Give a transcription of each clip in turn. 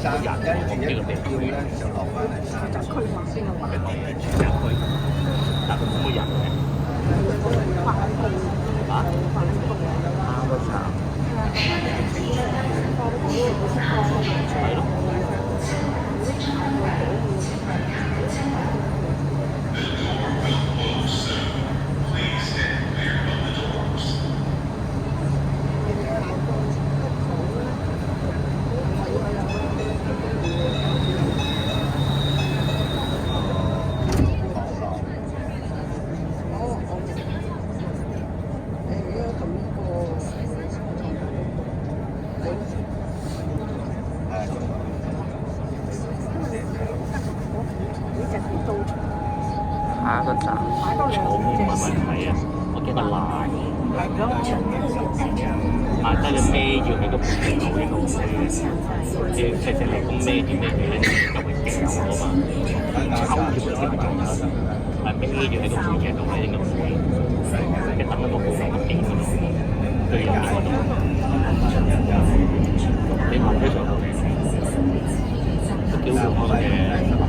呢個地區咧就落翻嚟住宅區嘛，先有話住宅區，但係冇乜人嘅。啊？啱個茶。係咯。下一個站。坐唔係問題啊，我驚個爛。啊，得你孭住喺個半條路呢度飛嘅，即係細細力咁孭住咧，就會掉啊嘛。抽住佢先做啦，係孭住喺個半條路咧應該唔會，即係等一個半路嘅邊嗰度，對入邊嗰度。你望起上去都幾好嘅，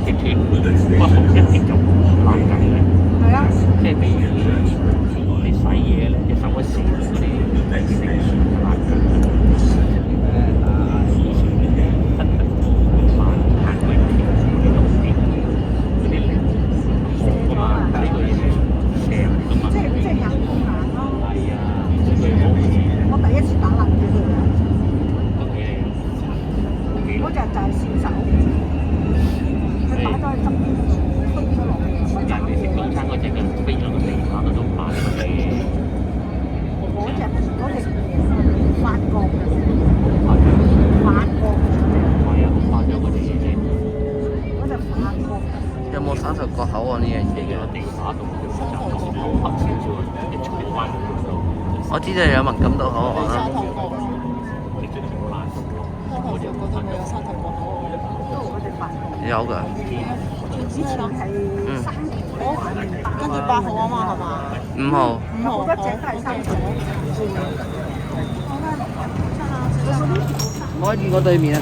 鐵鐵不紅一啲就爛緊嘅。係啊，即係譬如你洗嘢咧，你手一時嗰啲爛緊。以前嘅真係慢行過條路邊嗰啲力好㗎嘛，呢個嘢成㗎嘛。即係硬碰硬咯。係啊，我第一次打爛嘅喎。嗰隻就係線手，佢打咗去側邊嗰度，飛咗落去。人哋食早餐嗰隻嘅飛咗個地下嗰度打咗佢。嗰隻法國嘅，法國係啊，發咗嗰隻嘢啫。嗰隻法國。有冇沙頭角口岸呢樣嘢嘅？地下度就好黑少少，一荃灣嗰度。我知道有文錦渡口岸啦。你最近好難讀咯。嗰度咪有沙頭角口岸？有㗎。以前係3條，跟住8號啊嘛，係嘛？5號。5號嗰隻都係3條。我喺住我對面啊。